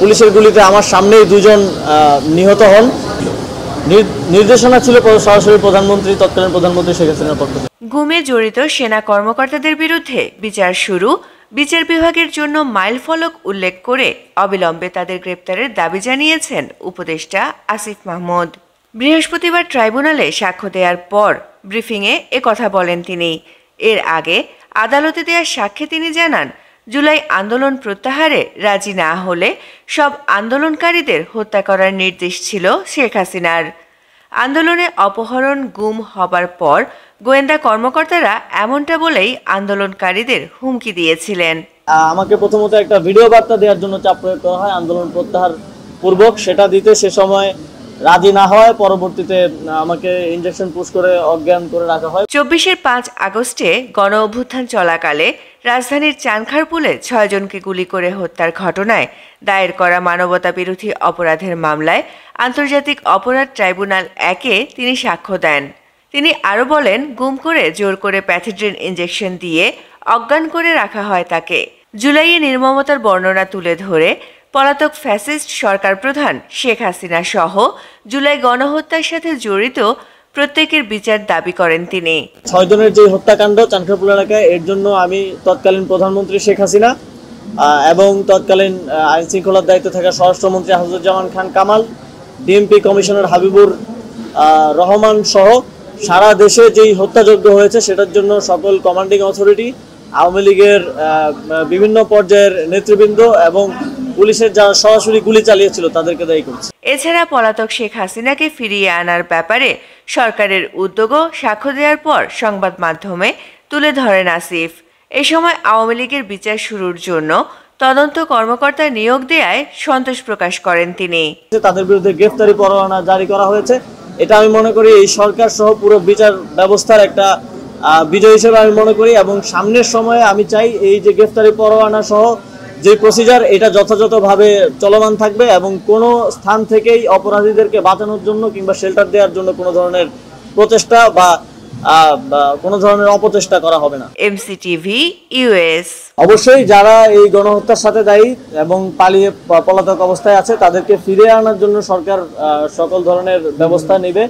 পুলিশের গুলিতে আমার সামনেই দুজন নিহত হন। নির্দেশনা ছিল সরাসরি তৎকালীন প্রধানমন্ত্রী শেখ হাসিনার পক্ষ থেকে। গুমে জড়িত সেনা কর্মকর্তাদের বিরুদ্ধে বিচার শুরু, বিচার বিভাগের জন্য মাইলফলক উল্লেখ করে অবিলম্বে তাদের গ্রেপ্তারের দাবি জানিয়েছেন উপদেষ্টা আসিফ মাহমুদ। বৃহস্পতিবার ট্রাইব্যুনালে সাক্ষ্য দেওয়ার পর ব্রিফিংয়ে একথা বলেন তিনি। এর আগে আদালতে দেওয়া সাক্ষ্যে তিনি জানান, জুলাই আন্দোলন প্রত্যাহারে রাজি না হলে সব আন্দোলনকারীদের হত্যা করার নির্দেশ ছিল শেখ হাসিনার। আন্দোলনে অপহরণ, গুম হবার পর গোয়েন্দা কর্মকর্তারা এমনটা বলেই আন্দোলনকারীদের হুমকি দিয়েছিলেন। আমাকে প্রথমত একটা ভিডিও বার্তা দেওয়ার জন্য চাপ প্রয়োগ করা হয় আন্দোলন প্রত্যাহার পূর্বক। সেটা দিতে সে সময় রাজি না হয়, পরবর্তীতে আমাকে ইনজেকশন পুশ করে অজ্ঞান করে রাখা হয়। 24-এর 5 আগস্টে গণ অভ্যুত্থান চলাকালে রাজধানীর চানখারপুলে 6 জনকে গুলি করে হত্যার ঘটনায় দায়ের করা মানবতা বিরোধী অপরাধের মামলায় আন্তর্জাতিক অপরাধ ট্রাইব্যুনাল 1-এ তিনি সাক্ষ্য দেন। তিনি আরও বলেন, গুম করে জোর করে প্যাথেড্রিন ইনজেকশন দিয়ে অজ্ঞান করে রাখা হয় তাকে। জুলাইয়ে নির্মমতার বর্ণনা তুলে ধরে পলাতক ফ্যাসিস্ট সরকার প্রধান শেখ হাসিনা সহ জুলাই গণহত্যার সাথে জড়িত প্রত্যেকের বিচার দাবি করেন তিনি। 6 জনের যে হত্যাকাণ্ড চানখারপুল এলাকায়, এর জন্য আমি তৎকালীন প্রধানমন্ত্রী শেখ হাসিনা এবং তৎকালীন আইন শৃঙ্খলার দায়িত্বে থাকা স্বরাষ্ট্রমন্ত্রী হাফিজুজ্জামান খান কামাল, ডিএমপি কমিশনার হাবিবুর রহমান সহ সারা দেশে যেই হত্যাযজ্ঞ হয়েছে সেটার জন্য সকল কমান্ডিং অথরিটি, আওয়ামী লীগের বিভিন্ন পর্যায়ের নেতৃবৃন্দ এবং পুলিশের যারা সরাসরি গুলি চালিয়েছিল তাদেরকে দায়ী করছে। এছাড়া পলাতক শেখ হাসিনাকে ফিরিয়ে আনার ব্যাপারে সরকারের উদ্যোগও সাক্ষ্য দেওয়ার পর সংবাদ মাধ্যমে তুলে ধরেন আসিফ। এ সময় আওয়ামী লীগের বিচার শুরুর জন্য তদন্ত কর্মকর্তা নিয়োগ দেয়ায় সন্তোষ প্রকাশ করেন তিনি। তাদের বিরুদ্ধে গ্রেফতারি পরোয়ানা জারি করা হয়েছে। এটা আমি মনে করি এই সরকার সহ পুরো বিচার ব্যবস্থার একটা বিজয় হিসেবে আমি মনে করি, এবং সামনের সময়ে আমি চাই এই যে গ্রেফতারি পরোয়ানা সহ যে প্রসিজার, এটা যথাযথভাবে চলমান থাকবে এবং কোনো স্থান থেকেই অপরাধীদেরকে বাঁচানোর জন্য কিংবা শেল্টার দেওয়ার জন্য কোনো ধরনের প্রচেষ্টা বা কোনো ধরনের অপচেষ্টা করা হবে না। MCTV US. অবশ্যই যারা এই গণহত্যার সাথে দায়ী এবং পালিয়ে পলাতক অবস্থায় আছে তাদেরকে ফিরিয়ে আনার জন্য সরকার সকল ধরনের ব্যবস্থা নেবে।